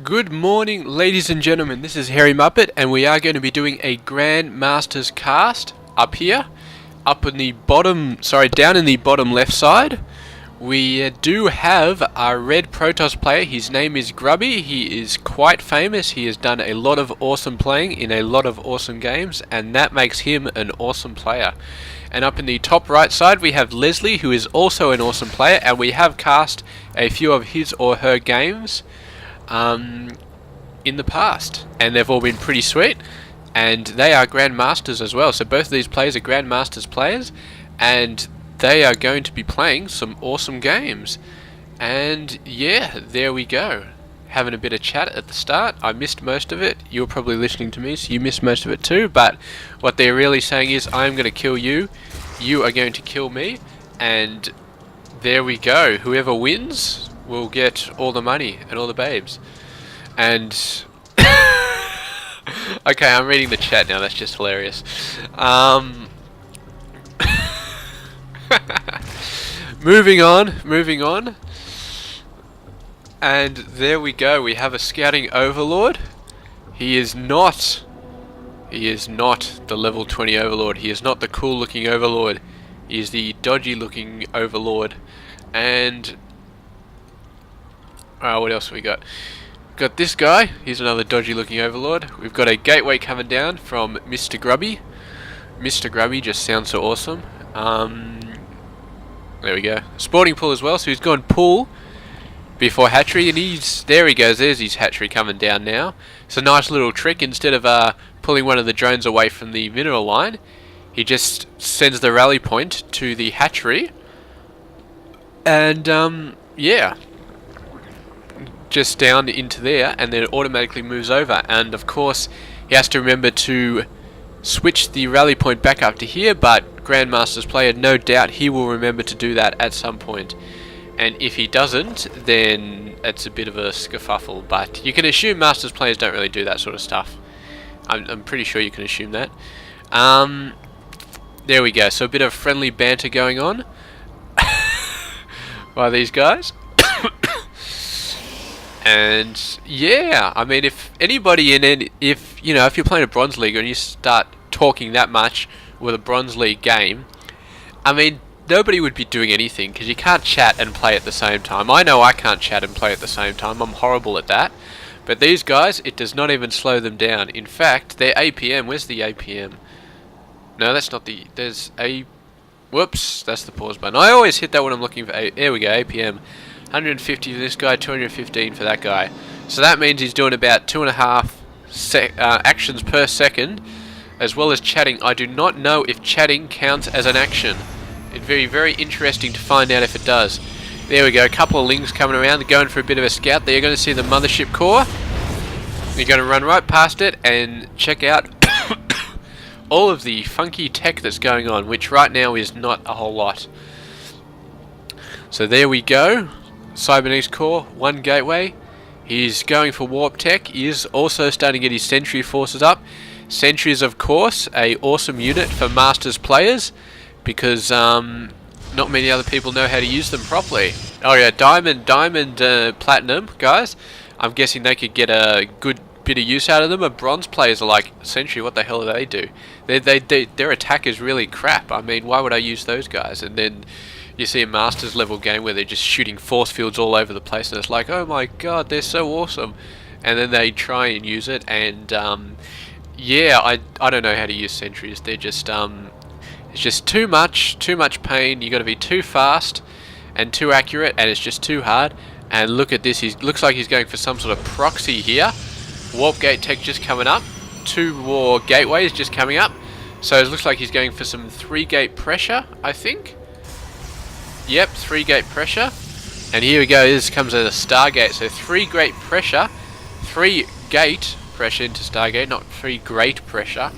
Good morning, ladies and gentlemen. This is Harry Muppet, and we are going to be doing a Grand Masters cast up here, up in the bottom. Sorry, down in the bottom left side. We do have our red Protoss player. His name is Grubby. He is quite famous. He has done a lot of awesome playing in a lot of awesome games, and that makes him an awesome player. And up in the top right side, we have Leslie, who is also an awesome player, and we have cast a few of his or her games in the past, and they've all been pretty sweet, and they are Grand Masters as well. So both of these players are Grand Masters players, and they are going to be playing some awesome games. And yeah, there we go, having a bit of chat at the start. I missed most of it. You were probably listening to me, so you missed most of it too, but what they're really saying is, I'm going to kill you, you are going to kill me, and there we go. Whoever wins will get all the money and all the babes. And okay, I'm reading the chat now. That's just hilarious. Moving on. And there we go. We have a scouting overlord. He is not the level 20 overlord. He is not the cool looking overlord. He is the dodgy looking overlord. And what else have we got? Got this guy. He's another dodgy looking overlord. We've got a gateway coming down from Mr. Grubby. Mr. Grubby just sounds so awesome. There we go. Sporting pool as well. So he's gone pool before hatchery, and there he goes. There's his hatchery coming down now. It's a nice little trick. Instead of pulling one of the drones away from the mineral line, he just sends the rally point to the hatchery, and yeah, just down into there, and then it automatically moves over. And of course he has to remember to switch the rally point back up to here, but Grandmaster's player, no doubt he will remember to do that at some point, and if he doesn't, then it's a bit of a skerfuffle. But you can assume Masters players don't really do that sort of stuff. I'm pretty sure you can assume that. There we go, so a bit of friendly banter going on by these guys. And yeah, I mean, if anybody if you're playing a Bronze League and you start talking that much with a Bronze League game, I mean, nobody would be doing anything, because you can't chat and play at the same time. I know I can't chat and play at the same time. I'm horrible at that. But these guys, it does not even slow them down. In fact, their APM, where's the APM? No, that's not the, there's a, whoops, that's the pause button. I always hit that when I'm looking for, there we go, APM. 150 for this guy, 215 for that guy. So that means he's doing about 2.5 actions per second, as well as chatting. I do not know if chatting counts as an action. It'd be very interesting to find out if it does. There we go, a couple of lings coming around, they're going for a bit of a scout. There you're going to see the mothership core. You're going to run right past it and check out all of the funky tech that's going on, which right now is not a whole lot. So there we go. Cybernetics core, one gateway. He's going for warp tech. He is also starting to get his sentry forces up. Sentries, of course, a awesome unit for Masters players, because not many other people know how to use them properly. Oh yeah, diamond, platinum guys. I'm guessing they could get a good bit of use out of them. But bronze players are like, sentry, what the hell do they do? Their attack is really crap. I mean, why would I use those guys? And then you see a Masters level game where they're just shooting force fields all over the place, and it's like, oh my god, they're so awesome. And then they try and use it, and yeah, I don't know how to use sentries. They're just it's just too much pain. You got to be too fast and too accurate, and it's just too hard. And look at this, he looks like he's going for some sort of proxy here. Warp gate tech just coming up, 2 more gateways just coming up, so it looks like he's going for some 3-gate pressure, I think. Yep, 3-gate pressure. And here we go, this comes as a Stargate. So 3-gate pressure, 3-gate pressure into Stargate, not 3-great pressure.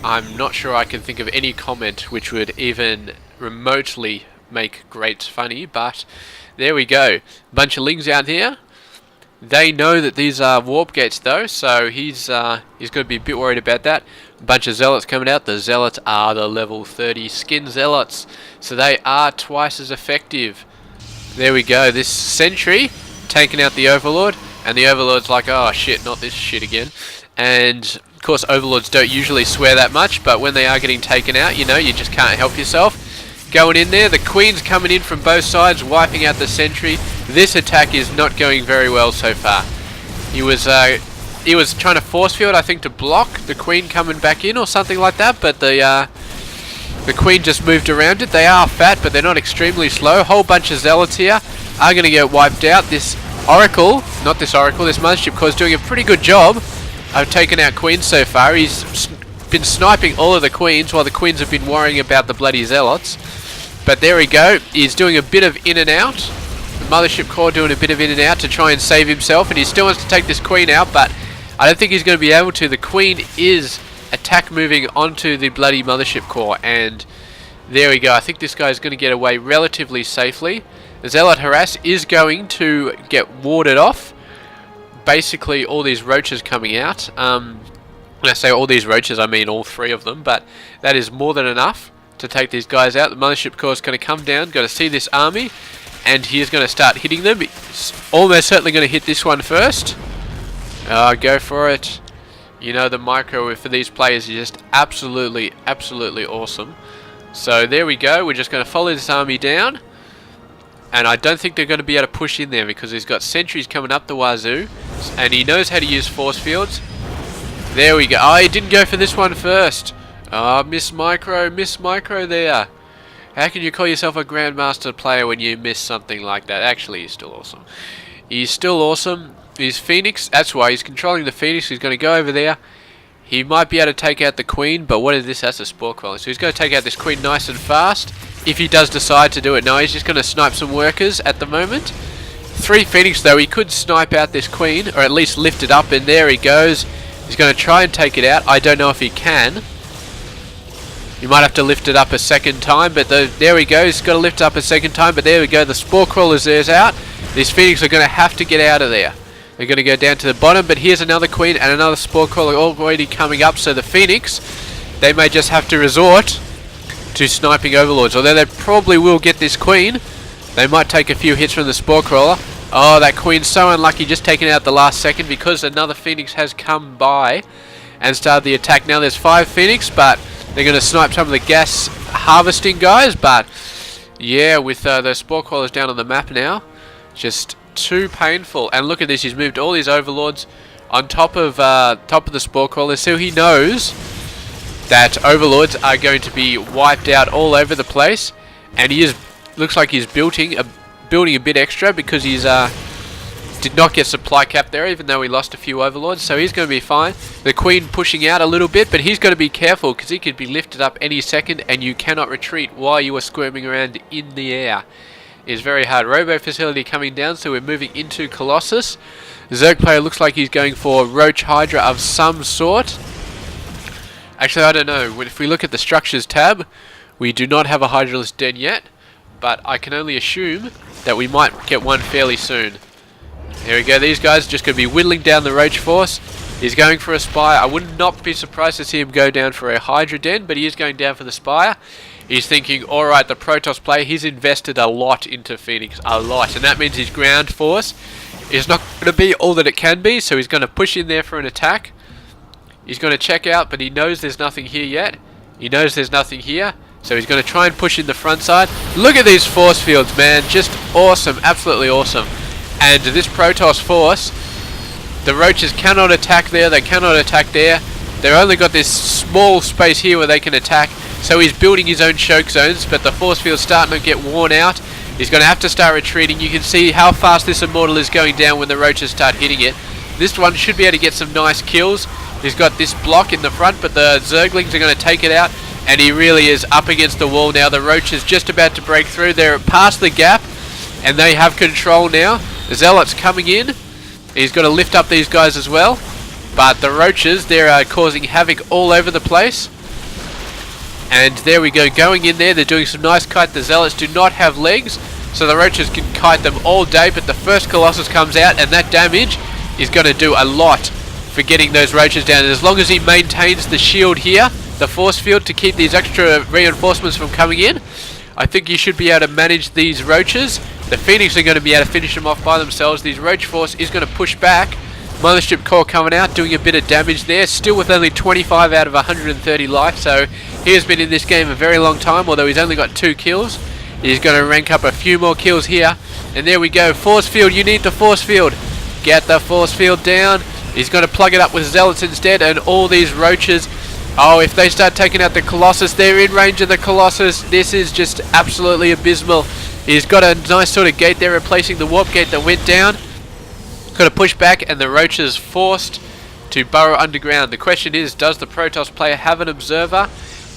I'm not sure I can think of any comment which would even remotely make greats funny, but there we go. Bunch of lings out here. They know that these are warp gates though, so he's got to be a bit worried about that. A bunch of zealots coming out. The zealots are the level 30 skin zealots, so they are twice as effective. There we go. This sentry taking out the overlord. And the Overlord's like, oh shit, not this shit again. And of course Overlords don't usually swear that much, but when they are getting taken out, you know, you just can't help yourself. Going in there, the Queen's coming in from both sides, wiping out the sentry. This attack is not going very well so far. He was trying to force field, I think, to block the Queen coming back in or something like that, but the Queen just moved around it. They are fat, but they're not extremely slow. A whole bunch of Zealots here are going to get wiped out. This Oracle, not this Oracle, this Mothership Core is doing a pretty good job of taking out Queens so far. He's been sniping all of the Queens while the Queens have been worrying about the bloody Zealots. But there we go. He's doing a bit of in and out. The Mothership Core doing a bit of in and out to try and save himself, and he still wants to take this Queen out, but I don't think he's going to be able to. The Queen is attack moving onto the bloody Mothership Core, and there we go. I think this guy's going to get away relatively safely. The Zealot Harass is going to get warded off. Basically all these roaches coming out. When I say all these roaches, I mean all three of them, but that is more than enough to take these guys out. The Mothership Core is going to come down, going to see this army, and he is going to start hitting them. He's almost certainly going to hit this one first. Go for it. You know, the micro for these players is just absolutely awesome. So there we go. We're just going to follow this army down, and I don't think they're going to be able to push in there because he's got sentries coming up the wazoo, and he knows how to use force fields. There we go. Oh, he didn't go for this one first. Oh, miss micro there. How can you call yourself a Grandmaster player when you miss something like that? Actually, he's still awesome. He's still awesome. He's Phoenix. That's why he's controlling the Phoenix. He's going to go over there. He might be able to take out the Queen, but what is this? That's a Spore Queller. So he's going to take out this Queen nice and fast if he does decide to do it. No, he's just going to snipe some workers at the moment. 3 Phoenix, though. He could snipe out this Queen, or at least lift it up, and there he goes. He's going to try and take it out. I don't know if he can. You might have to lift it up a second time, but there we go. He's got to lift it up a second time, but there we go. The Spore Crawlers there's out. These Phoenix are going to have to get out of there. They're going to go down to the bottom, but here's another Queen and another Spore Crawler already coming up, so the Phoenix, they may just have to resort to sniping Overlords. Although they probably will get this Queen, they might take a few hits from the Spore Crawler. Oh, that Queen's so unlucky, just taking out the last second because another Phoenix has come by and started the attack. Now there's 5 Phoenix, but they're going to snipe some of the gas harvesting guys, but yeah, with those Spore Crawlers down on the map now, just too painful. And look at this, he's moved all these Overlords on top of the Spore Crawlers, so he knows that Overlords are going to be wiped out all over the place, and he looks like he's building a bit extra because he's did not get supply cap there, even though he lost a few Overlords, so he's going to be fine. The Queen pushing out a little bit, but he's got to be careful because he could be lifted up any second, and you cannot retreat while you are squirming around in the air. It's very hard. Robo Facility coming down, so we're moving into Colossus. The Zerg player looks like he's going for Roach Hydra of some sort. Actually, I don't know. If we look at the Structures tab, we do not have a Hydralisk Den yet, but I can only assume that we might get one fairly soon. Here we go. These guys are just going to be whittling down the Roach Force. He's going for a Spire. I would not be surprised to see him go down for a Hydra Den, but he is going down for the Spire. He's thinking, alright, the Protoss player, he's invested a lot into Phoenix. A lot. And that means his ground force is not going to be all that it can be, so he's going to push in there for an attack. He's going to check out, but he knows there's nothing here yet. He knows there's nothing here, so he's going to try and push in the front side. Look at these force fields, man. Just awesome. Absolutely awesome. And this Protoss force, the Roaches cannot attack there. They cannot attack there. They've only got this small space here where they can attack. So he's building his own choke zones, but the force field's starting to get worn out. He's going to have to start retreating. You can see how fast this Immortal is going down when the Roaches start hitting it. This one should be able to get some nice kills. He's got this block in the front, but the Zerglings are going to take it out, and he really is up against the wall now. The Roach is just about to break through. They're past the gap, and they have control now. The Zealot's coming in. He's got to lift up these guys as well, but the Roaches, they're causing havoc all over the place. And there we go, going in there, they're doing some nice kite. The Zealots do not have legs, so the Roaches can kite them all day, but the first Colossus comes out, and that damage is going to do a lot for getting those Roaches down. And as long as he maintains the shield here, the force field, to keep these extra reinforcements from coming in, I think you should be able to manage these roaches. The Phoenix are going to be able to finish them off by themselves. These roach force is going to push back. Mothership core coming out, doing a bit of damage there. Still with only 25 out of 130 life, so he has been in this game a very long time, although he's only got 2 kills. He's going to rank up a few more kills here. And there we go. Force field, you need the force field. Get the force field down. He's going to plug it up with zealots instead, and all these roaches. Oh, if they start taking out the Colossus, they're in range of the Colossus. This is just absolutely abysmal. He's got a nice sort of gate there, replacing the warp gate that went down. Got to push back, and the roaches forced to burrow underground. The question is, does the Protoss player have an observer?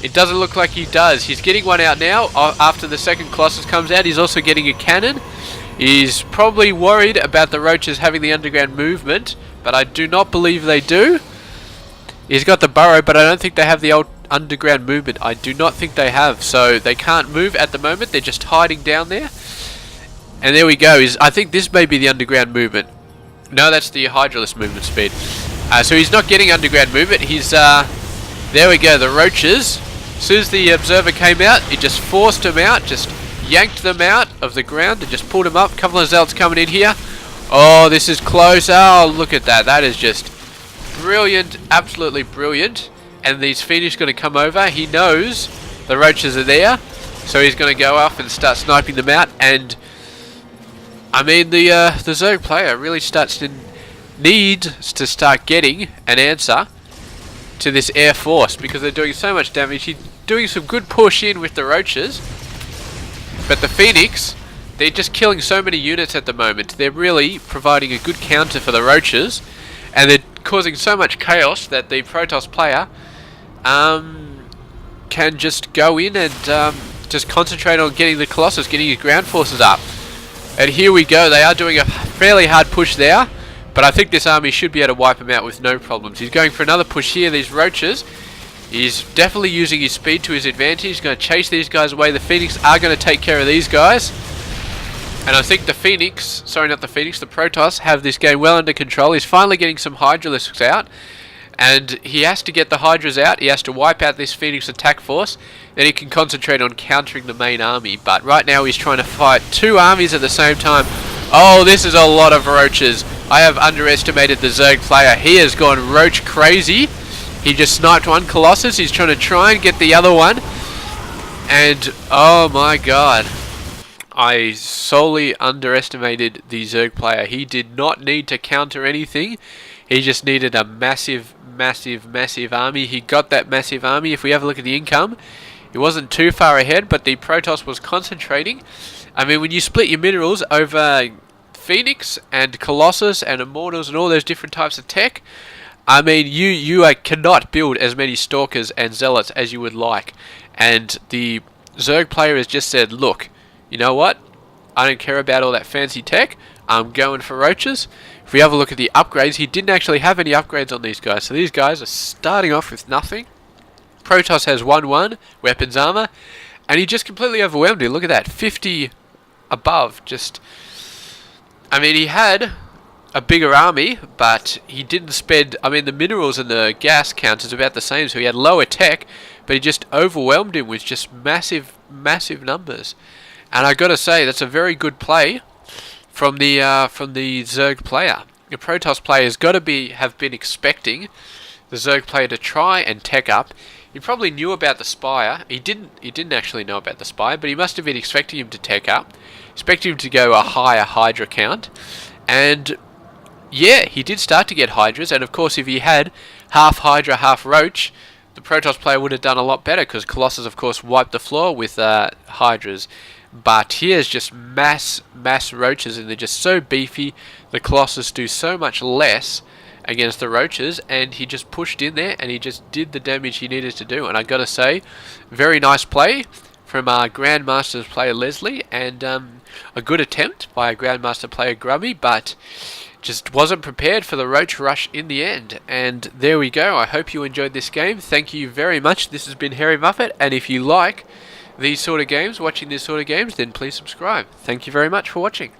It doesn't look like he does. He's getting one out now. After the second Colossus comes out, he's also getting a cannon. He's probably worried about the roaches having the underground movement, but I do not believe they do. He's got the burrow, but I don't think they have the old underground movement. I do not think they have, so they can't move at the moment. They're just hiding down there. And there we go. I think this may be the underground movement. No, that's the Hydralisk movement speed. So he's not getting underground movement. He's there we go. The roaches. As soon as the observer came out, it just forced him out. Just yanked them out of the ground and just pulled them up. A couple of zealots coming in here. Oh, this is close. Oh, look at that. That is just brilliant. Absolutely brilliant. And these Phoenix going to come over. He knows the roaches are there, so he's going to go off and start sniping them out. And I mean, the Zerg player really needs to start getting an answer to this Air Force, because they're doing so much damage. He's doing some good push in with the roaches, but the Phoenix, they're just killing so many units at the moment. They're really providing a good counter for the roaches, and they're causing so much chaos that the Protoss player can just go in and just concentrate on getting the Colossus, getting his ground forces up. And here we go. They are doing a fairly hard push there, but I think this army should be able to wipe him out with no problems. He's going for another push here. These roaches, he's definitely using his speed to his advantage. He's going to chase these guys away. The Phoenix are going to take care of these guys. And I think the Phoenix, sorry, not the Phoenix, the Protoss have this game well under control. He's finally getting some Hydralisks out, and he has to get the Hydras out. He has to wipe out this Phoenix attack force. Then he can concentrate on countering the main army. But right now he's trying to fight 2 armies at the same time. Oh, this is a lot of roaches. I have underestimated the Zerg player. He has gone roach crazy. He just sniped one Colossus. He's trying and get the other one. And, oh my god. I solely underestimated the Zerg player. He did not need to counter anything. He just needed a massive army. He got that massive army. If we have a look at the income, it wasn't too far ahead, but the Protoss was concentrating. I mean, when you split your minerals over Phoenix and Colossus and Immortals and all those different types of tech, I mean, you cannot build as many Stalkers and Zealots as you would like. And the Zerg player has just said, look, you know what? I don't care about all that fancy tech. I'm going for roaches. If we have a look at the upgrades, he didn't actually have any upgrades on these guys. So these guys are starting off with nothing. Protoss has 1-1, weapons armor, and he just completely overwhelmed him. Look at that, 50 above. Just, I mean, he had a bigger army, but he didn't spend, I mean, the minerals and the gas count is about the same, so he had lower tech, but he just overwhelmed him with just massive numbers. And I gotta say, that's a very good play from the Zerg player. The Protoss player has got to have been expecting the Zerg player to try and tech up. He probably knew about the Spire. He didn't actually know about the Spire, but he must have been expecting him to tech up, expecting him to go a higher Hydra count. And yeah, he did start to get Hydras, and of course if he had half Hydra, half Roach, the Protoss player would have done a lot better, because Colossus of course wiped the floor with Hydras. But here's just mass roaches, and they're just so beefy. The Colossus do so much less against the roaches, and he just pushed in there and he just did the damage he needed to do. And I gotta say, very nice play from our Grandmasters player Leslie, and a good attempt by our Grandmaster player Grubby, but just wasn't prepared for the roach rush in the end. And there we go. I hope you enjoyed this game. Thank you very much. This has been Hairy Muppet, and if you like these sort of games, watching these sort of games, then please subscribe. Thank you very much for watching.